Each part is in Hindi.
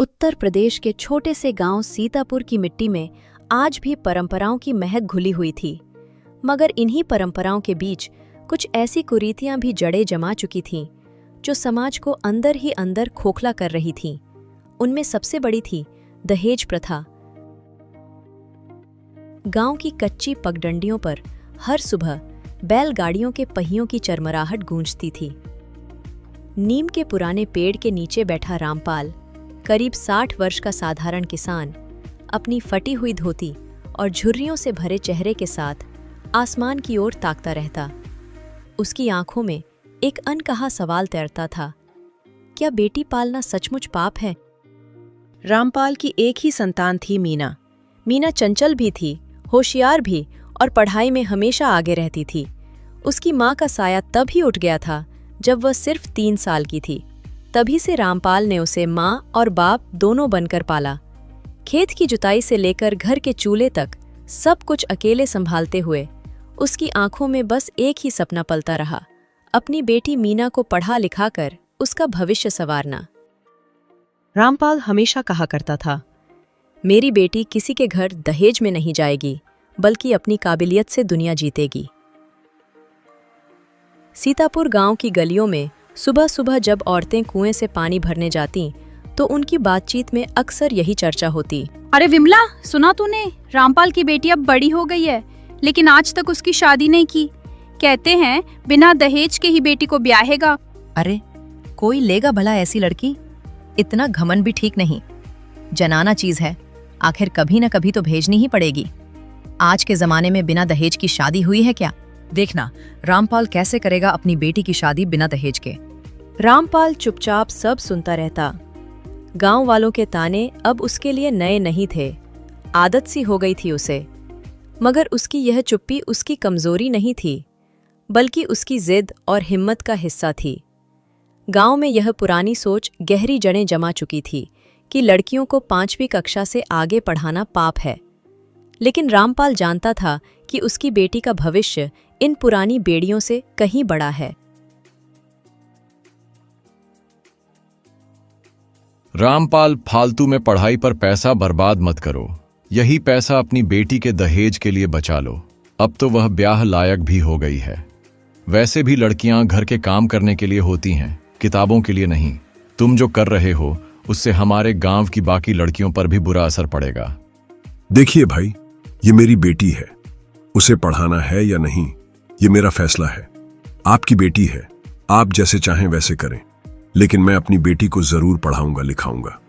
उत्तर प्रदेश के छोटे से गांव सीतापुर की मिट्टी में आज भी परंपराओं की महक घुली हुई थी। मगर इन्हीं परंपराओं के बीच कुछ ऐसी कुरीतियां भी जड़ें जमा चुकी थीं, जो समाज को अंदर ही अंदर खोखला कर रही थीं। उनमें सबसे बड़ी थी दहेज प्रथा। गांव की कच्ची पगडंडियों पर हर सुबह बैलगाड़ियों के पहियों की चरमराहट गूंजती थी। नीम के पुराने पेड़ के नीचे बैठा रामपाल, करीब 60 वर्ष का साधारण किसान, अपनी फटी हुई धोती और झुर्रियों से भरे चेहरे के साथ आसमान की ओर ताकता रहता। उसकी आंखों में एक अनकहा सवाल तैरता था, क्या बेटी पालना सचमुच पाप है? रामपाल की एक ही संतान थी मीना। मीना चंचल भी थी, होशियार भी और पढ़ाई में हमेशा आगे रहती थी। उसकी माँ का साया तब ही उठ गया था जब वह सिर्फ 3 साल की थी। तभी से रामपाल ने उसे माँ और बाप दोनों बनकर पाला। खेत की जुताई से लेकर घर के चूल्हे तक सब कुछ अकेले संभालते हुए उसकी आंखों में बस एक ही सपना पलता रहा, अपनी बेटी मीना को पढ़ा लिखाकर उसका भविष्य संवारना। रामपाल हमेशा कहा करता था, मेरी बेटी किसी के घर दहेज में नहीं जाएगी, बल्कि अपनी काबिलियत से दुनिया जीतेगी। सीतापुर गांव की गलियों में सुबह सुबह जब औरतें कुएं से पानी भरने जातीं, तो उनकी बातचीत में अक्सर यही चर्चा होती। अरे विमला, सुना तूने? रामपाल की बेटी अब बड़ी हो गई है, लेकिन आज तक उसकी शादी नहीं की। कहते हैं बिना दहेज के ही बेटी को ब्याहेगा। अरे कोई लेगा भला ऐसी लड़की? इतना घमंड भी ठीक नहीं। जनाना चीज है, आखिर कभी न कभी तो भेजनी ही पड़ेगी। आज के जमाने में बिना दहेज की शादी हुई है क्या? देखना रामपाल कैसे करेगा अपनी बेटी की शादी बिना दहेज के। रामपाल चुपचाप सब सुनता रहता। गांव वालों के ताने अब उसके लिए नए नहीं थे, आदत सी हो गई थी उसे। मगर उसकी यह चुप्पी उसकी कमजोरी नहीं थी, बल्कि उसकी जिद और हिम्मत का हिस्सा थी। गांव में यह पुरानी सोच गहरी जड़ें जमा चुकी थी कि लड़कियों को 5वीं कक्षा से आगे पढ़ाना पाप है। लेकिन रामपाल जानता था कि उसकी बेटी का भविष्य इन पुरानी बेड़ियों से कहीं बड़ा है। रामपाल, फालतू में पढ़ाई पर पैसा बर्बाद मत करो। यही पैसा अपनी बेटी के दहेज के लिए बचा लो। अब तो वह ब्याह लायक भी हो गई है। वैसे भी लड़कियां घर के काम करने के लिए होती हैं, किताबों के लिए नहीं। तुम जो कर रहे हो उससे हमारे गांव की बाकी लड़कियों पर भी बुरा असर पड़ेगा। देखिए भाई, ये मेरी बेटी है। उसे पढ़ाना है या नहीं, ये मेरा फैसला है। आपकी बेटी है, आप जैसे चाहें वैसे करें, लेकिन मैं अपनी बेटी को जरूर पढ़ाऊंगा लिखाऊंगा।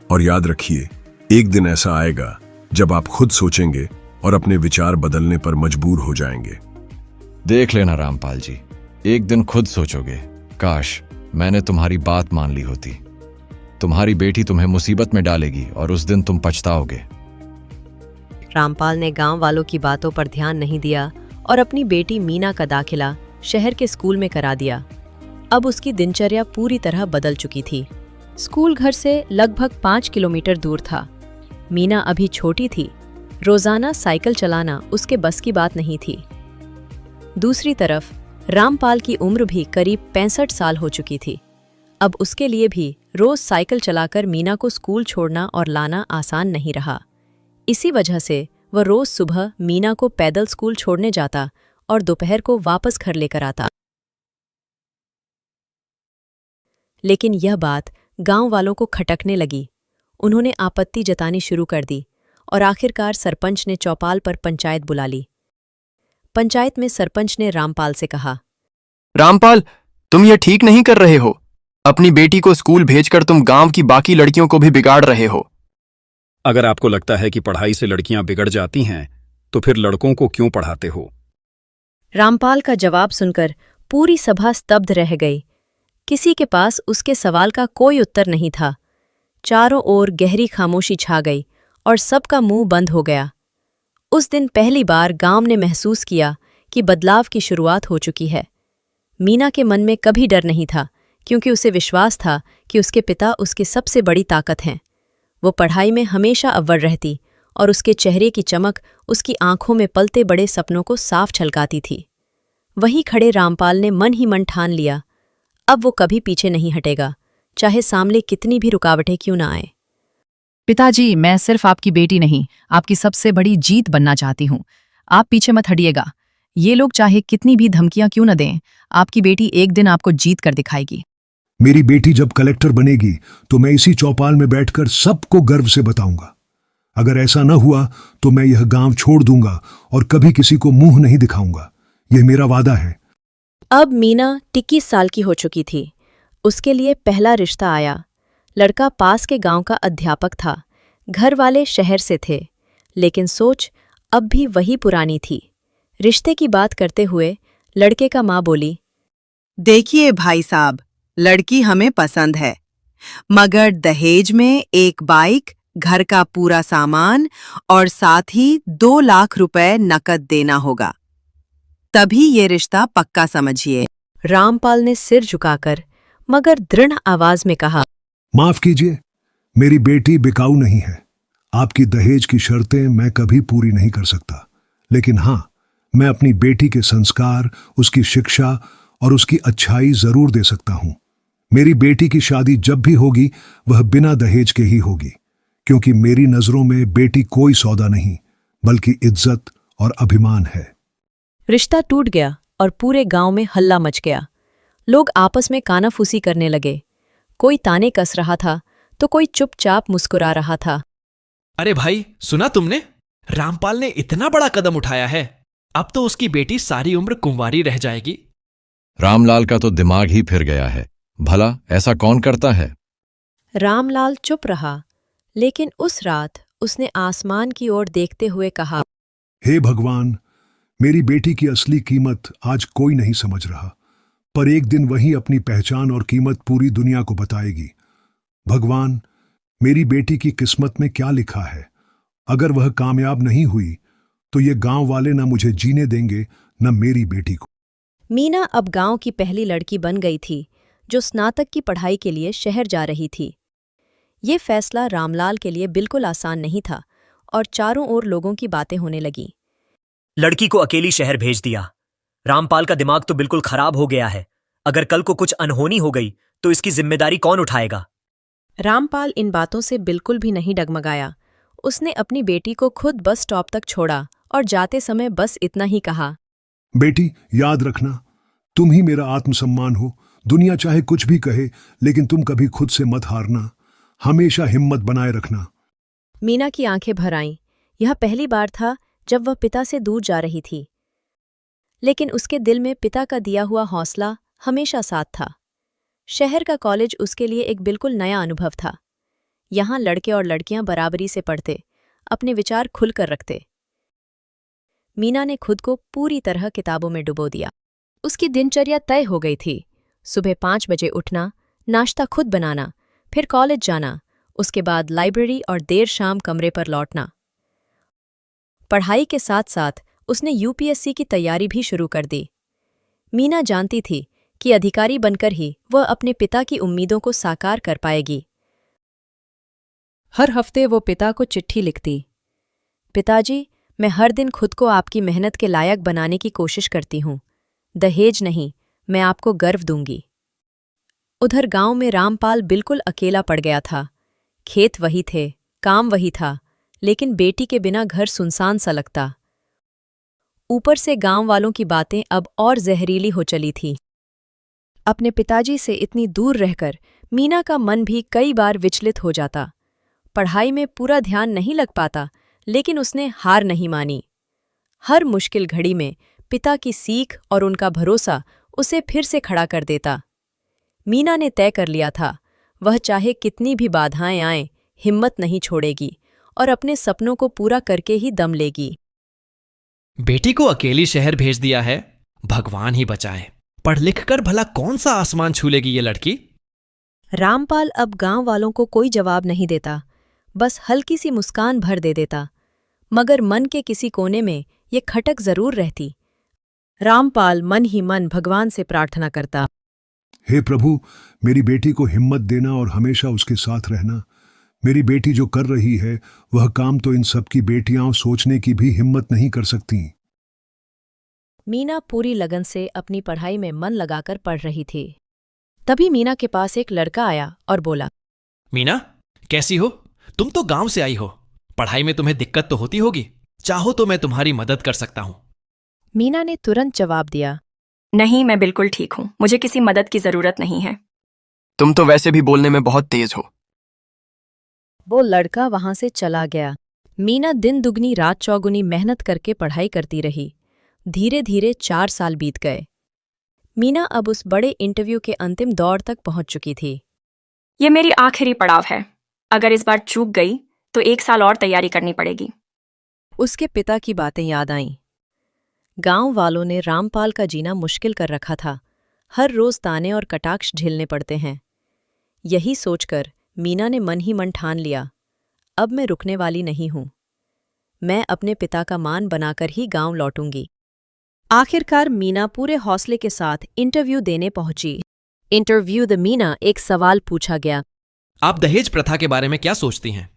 और याद रखिए, एक दिन ऐसा आएगा जब आप खुद सोचेंगे और अपने विचार बदलने पर मजबूर हो जाएंगे। देख लेना रामपाल जी, एक दिन खुद सोचोगे, काश मैंने तुम्हारी बात मान ली होती। तुम्हारी बेटी तुम्हें मुसीबत में डालेगी और उस दिन तुम पछताओगे। रामपाल ने गांव वालों की बातों पर ध्यान नहीं दिया और अपनी बेटी मीना का दाखिला शहर के स्कूल में करा दिया। अब उसकी दिनचर्या पूरी तरह बदल चुकी थी। स्कूल घर से लगभग 5 किलोमीटर दूर था। मीना अभी छोटी थी, रोजाना साइकिल चलाना उसके बस की बात नहीं थी। दूसरी तरफ रामपाल की उम्र भी करीब 65 साल हो चुकी थी। अब उसके लिए भी रोज साइकिल चलाकर मीना को स्कूल छोड़ना और लाना आसान नहीं रहा। इसी वजह से वह रोज सुबह मीना को पैदल स्कूल छोड़ने जाता और दोपहर को वापस घर लेकर आता। लेकिन यह बात गांव वालों को खटकने लगी। उन्होंने आपत्ति जतानी शुरू कर दी और आखिरकार सरपंच ने चौपाल पर पंचायत बुला ली। पंचायत में सरपंच ने रामपाल से कहा, रामपाल, तुम ये ठीक नहीं कर रहे हो। अपनी बेटी को स्कूल भेजकर तुम गांव की बाकी लड़कियों को भी बिगाड़ रहे हो। अगर आपको लगता है कि पढ़ाई से लड़कियां बिगड़ जाती हैं, तो फिर लड़कों को क्यों पढ़ाते हो? रामपाल का जवाब सुनकर पूरी सभा स्तब्ध रह गई। किसी के पास उसके सवाल का कोई उत्तर नहीं था। चारों ओर गहरी खामोशी छा गई और सबका मुंह बंद हो गया। उस दिन पहली बार गांव ने महसूस किया कि बदलाव की शुरुआत हो चुकी है। मीना के मन में कभी डर नहीं था, क्योंकि उसे विश्वास था कि उसके पिता उसकी सबसे बड़ी ताकत हैं। वो पढ़ाई में हमेशा अव्वल रहती और उसके चेहरे की चमक उसकी आंखों में पलते बड़े सपनों को साफ छलकाती थी। वहीं खड़े रामपाल ने मन ही मन ठान लिया, अब वो कभी पीछे नहीं हटेगा, चाहे सामने कितनी भी रुकावटें क्यों ना आए। पिताजी, मैं सिर्फ आपकी बेटी नहीं, आपकी सबसे बड़ी जीत बनना चाहती हूँ। आप पीछे मत हटिएगा। ये लोग चाहे कितनी भी धमकियां क्यों न दें, आपकी बेटी एक दिन आपको जीत कर दिखाएगी। मेरी बेटी जब कलेक्टर बनेगी तो मैं इसी चौपाल में बैठकर सबको गर्व से बताऊंगा। अगर ऐसा न हुआ तो मैं यह गांव छोड़ दूंगा और कभी किसी को मुंह नहीं दिखाऊंगा। यह मेरा वादा है। अब मीना 21 साल की हो चुकी थी। उसके लिए पहला रिश्ता आया। लड़का पास के गांव का अध्यापक था। घर वाले शहर से थे, लेकिन सोच अब भी वही पुरानी थी। रिश्ते की बात करते हुए लड़के का माँ बोली, देखिए भाई साहब, लड़की हमें पसंद है, मगर दहेज में एक बाइक, घर का पूरा सामान और साथ ही 2 लाख रुपए नकद देना होगा, तभी ये रिश्ता पक्का समझिए। रामपाल ने सिर झुकाकर मगर दृढ़ आवाज में कहा, माफ कीजिए, मेरी बेटी बिकाऊ नहीं है। आपकी दहेज की शर्तें मैं कभी पूरी नहीं कर सकता, लेकिन हाँ, मैं अपनी बेटी के संस्कार, उसकी शिक्षा और उसकी अच्छाई जरूर दे सकता हूं। मेरी बेटी की शादी जब भी होगी वह बिना दहेज के ही होगी, क्योंकि मेरी नजरों में बेटी कोई सौदा नहीं बल्कि इज्जत और अभिमान है। रिश्ता टूट गया और पूरे गांव में हल्ला मच गया। लोग आपस में कानाफूसी करने लगे। कोई ताने कस रहा था तो कोई चुपचाप मुस्कुरा रहा था। अरे भाई, सुना तुमने? रामपाल ने इतना बड़ा कदम उठाया है, अब तो उसकी बेटी सारी उम्र कुंवारी रह जाएगी। रामलाल का तो दिमाग ही फिर गया है। भला ऐसा कौन करता है? रामलाल चुप रहा, लेकिन उस रात उसने आसमान की ओर देखते हुए कहा, हे भगवान, मेरी बेटी की असली कीमत आज कोई नहीं समझ रहा, पर एक दिन वही अपनी पहचान और कीमत पूरी दुनिया को बताएगी। भगवान, मेरी बेटी की किस्मत में क्या लिखा है? अगर वह कामयाब नहीं हुई तो ये गांव वाले न मुझे जीने देंगे न मेरी बेटी को। मीना अब गांव की पहली लड़की बन गई थी जो स्नातक की पढ़ाई के लिए शहर जा रही थी। ये फैसला रामलाल के लिए बिल्कुल आसान नहीं था और चारों ओर लोगों की बातें होने लगीं। लड़की को अकेली शहर भेज दिया। रामपाल का दिमाग तो बिल्कुल खराब हो गया है। अगर कल को कुछ अनहोनी हो गई तो इसकी जिम्मेदारी कौन उठाएगा? रामपाल इन बातों से बिल्कुल भी नहीं डगमगाया। उसने अपनी बेटी को खुद बस स्टॉप तक छोड़ा और जाते समय बस इतना ही कहा, बेटी, याद रखना, तुम ही मेरा आत्मसम्मान हो। दुनिया चाहे कुछ भी कहे, लेकिन तुम कभी खुद से मत हारना। हमेशा हिम्मत बनाए रखना। मीना की आंखें भर आईं। यह पहली बार था जब वह पिता से दूर जा रही थी, लेकिन उसके दिल में पिता का दिया हुआ हौसला हमेशा साथ था। शहर का कॉलेज उसके लिए एक बिल्कुल नया अनुभव था। यहाँ लड़के और लड़कियां बराबरी से पढ़ते, अपने विचार खुलकर रखते। मीना ने खुद को पूरी तरह किताबों में डुबो दिया। उसकी दिनचर्या तय हो गई थी। सुबह 5 बजे उठना, नाश्ता खुद बनाना, फिर कॉलेज जाना, उसके बाद लाइब्रेरी और देर शाम कमरे पर लौटना। पढ़ाई के साथ साथ उसने यूपीएससी की तैयारी भी शुरू कर दी। मीना जानती थी कि अधिकारी बनकर ही वह अपने पिता की उम्मीदों को साकार कर पाएगी। हर हफ्ते वो पिता को चिट्ठी लिखती, पिताजी, मैं हर दिन खुद को आपकी मेहनत के लायक बनाने की कोशिश करती हूँ। दहेज नहीं, मैं आपको गर्व दूंगी। उधर गांव में रामपाल बिल्कुल अकेला पड़ गया था। खेत वही थे, काम वही था, लेकिन बेटी के बिना घर सुनसान सा लगता। ऊपर से गांव वालों की बातें अब और जहरीली हो चली थी। अपने पिताजी से इतनी दूर रहकर मीना का मन भी कई बार विचलित हो जाता। पढ़ाई में पूरा ध्यान नहीं लग पाता, लेकिन उसने हार नहीं मानी। हर मुश्किल घड़ी में पिता की सीख और उनका भरोसा उसे फिर से खड़ा कर देता। मीना ने तय कर लिया था, वह चाहे कितनी भी बाधाएं आएं, हिम्मत नहीं छोड़ेगी और अपने सपनों को पूरा करके ही दम लेगी। बेटी को अकेली शहर भेज दिया है, भगवान ही बचाए। पढ़ लिख कर भला कौन सा आसमान छू लेगी ये लड़की? रामपाल अब गांव वालों को कोई जवाब नहीं देता, बस हल्की सी मुस्कान भर दे देता, मगर मन के किसी कोने में ये खटक जरूर रहती। रामपाल मन ही मन भगवान से प्रार्थना करता, हे प्रभु, मेरी बेटी को हिम्मत देना और हमेशा उसके साथ रहना। मेरी बेटी जो कर रही है वह काम तो इन सबकी बेटियां सोचने की भी हिम्मत नहीं कर सकती। मीना पूरी लगन से अपनी पढ़ाई में मन लगाकर पढ़ रही थी। तभी मीना के पास एक लड़का आया और बोला, मीना, कैसी हो? तुम तो गांव से आई हो, पढ़ाई में तुम्हें दिक्कत तो होती होगी। चाहो तो मैं तुम्हारी मदद कर सकता हूं। मीना ने तुरंत जवाब दिया, नहीं, मैं बिल्कुल ठीक हूँ, मुझे किसी मदद की जरूरत नहीं है। तुम तो वैसे भी बोलने में बहुत तेज हो। वो लड़का वहां से चला गया। मीना दिन दुगनी रात चौगुनी मेहनत करके पढ़ाई करती रही। धीरे धीरे 4 साल बीत गए। मीना अब उस बड़े इंटरव्यू के अंतिम दौर तक पहुंच चुकी थी। ये मेरी आखिरी पड़ाव है। अगर इस बार चूक गई तो 1 साल और तैयारी करनी पड़ेगी। उसके पिता की बातें याद आईं। गांव वालों ने रामपाल का जीना मुश्किल कर रखा था। हर रोज ताने और कटाक्ष झेलने पड़ते हैं। यही सोचकर मीना ने मन ही मन ठान लिया, अब मैं रुकने वाली नहीं हूं। मैं अपने पिता का मान बनाकर ही गांव लौटूंगी। आखिरकार मीना पूरे हौसले के साथ इंटरव्यू देने पहुंची। इंटरव्यू द मीना एक सवाल पूछा गया। आप दहेज प्रथा के बारे में क्या सोचती हैं?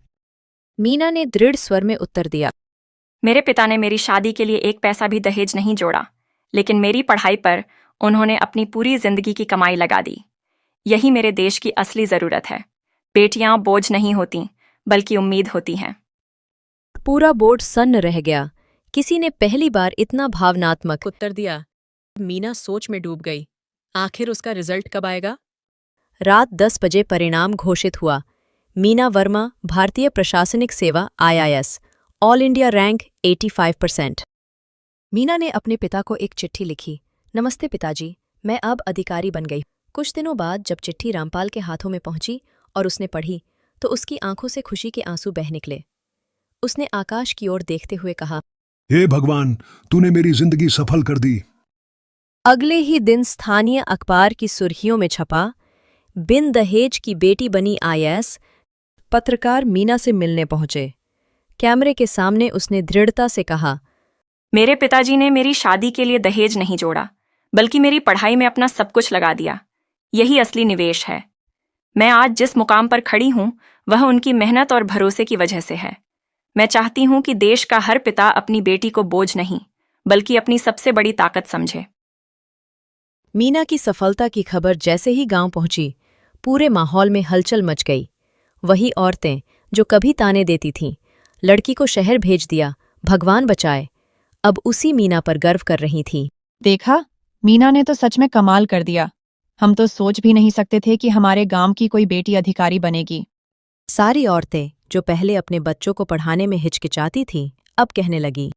मीना ने दृढ़ स्वर में उत्तर दिया, मेरे पिता ने मेरी शादी के लिए 1 पैसा भी दहेज नहीं जोड़ा, लेकिन मेरी पढ़ाई पर उन्होंने अपनी पूरी जिंदगी की कमाई लगा दी। यही मेरे देश की असली जरूरत है। बेटियां बोझ नहीं होती, बल्कि उम्मीद होती हैं। पूरा बोर्ड सन्न रह गया। किसी ने पहली बार इतना भावनात्मक उत्तर दिया। मीना सोच में डूब गई। आखिर उसका रिजल्ट कब आएगा? रात 10 बजे परिणाम घोषित हुआ। मीना वर्मा, भारतीय प्रशासनिक सेवा IAS, all India rank 85%। Meena ने अपने पिता को एक चिट्ठी लिखी। नमस्ते पिताजी, मैं अब अधिकारी बन गई। कुछ दिनों बाद जब चिट्ठी रामपाल के हाथों में पहुंची और उसने पढ़ी तो उसकी आंखों से खुशी के आंसू बह निकले। उसने आकाश की ओर देखते हुए कहा, हे भगवान, तूने मेरी जिंदगी सफल कर दी। अगले ही दिन स्थानीय अखबार की सुर्खियों में छपा, बिन दहेज की बेटी बनी IAS। पत्रकार मीना से मिलने पहुंचे। कैमरे के सामने उसने दृढ़ता से कहा, मेरे पिताजी ने मेरी शादी के लिए दहेज नहीं जोड़ा, बल्कि मेरी पढ़ाई में अपना सब कुछ लगा दिया। यही असली निवेश है। मैं आज जिस मुकाम पर खड़ी हूं वह उनकी मेहनत और भरोसे की वजह से है। मैं चाहती हूं कि देश का हर पिता अपनी बेटी को बोझ नहीं, बल्कि अपनी सबसे बड़ी ताकत समझे। मीना की सफलता की खबर जैसे ही गांव पहुंची, पूरे माहौल में हलचल मच गई। वही औरतें जो कभी ताने देती थीं, लड़की को शहर भेज दिया, भगवान बचाए, अब उसी मीना पर गर्व कर रही थीं। देखा, मीना ने तो सच में कमाल कर दिया। हम तो सोच भी नहीं सकते थे कि हमारे गांव की कोई बेटी अधिकारी बनेगी। सारी औरतें जो पहले अपने बच्चों को पढ़ाने में हिचकिचाती थीं, अब कहने लगीं,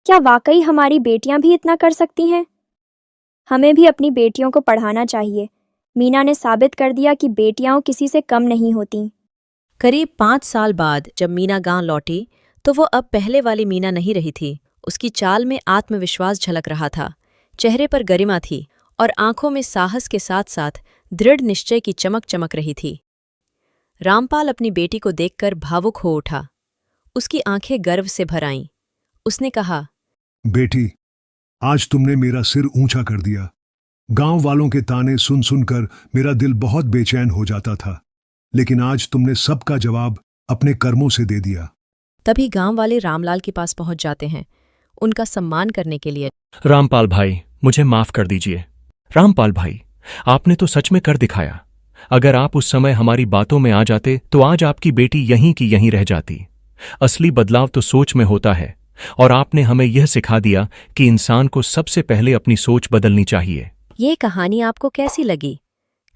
क्या वाकई हमारी बेटियां भी इतना कर सकती हैं? हमें भी अपनी बेटियों को पढ़ाना चाहिए। मीना ने साबित कर दिया कि बेटियां किसी से कम नहीं होती। करीब 5 साल बाद जब मीना गांव लौटी तो वो अब पहले वाली मीना नहीं रही थी। उसकी चाल में आत्मविश्वास झलक रहा था, चेहरे पर गरिमा थी और आंखों में साहस के साथ साथ दृढ़ निश्चय की चमक चमक रही थी। रामपाल अपनी बेटी को देखकर भावुक हो उठा। उसकी आंखें गर्व से भर आईं। उसने कहा, बेटी, आज तुमने मेरा सिर ऊंचा कर दिया। गांव वालों के ताने सुन सुनकर मेरा दिल बहुत बेचैन हो जाता था, लेकिन आज तुमने सबका जवाब अपने कर्मों से दे दिया। तभी गांव वाले रामलाल के पास पहुंच जाते हैं, उनका सम्मान करने के लिए। रामपाल भाई, मुझे माफ कर दीजिए। रामपाल भाई, आपने तो सच में कर दिखाया। अगर आप उस समय हमारी बातों में आ जाते तो आज आपकी बेटी यहीं की यहीं रह जाती। असली बदलाव तो सोच में होता है, और आपने हमें यह सिखा दिया कि इंसान को सबसे पहले अपनी सोच बदलनी चाहिए। ये कहानी आपको कैसी लगी?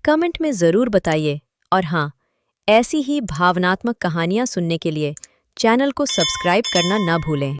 कमेंट में ज़रूर बताइए। और हाँ, ऐसी ही भावनात्मक कहानियाँ सुनने के लिए चैनल को सब्सक्राइब करना न भूलें।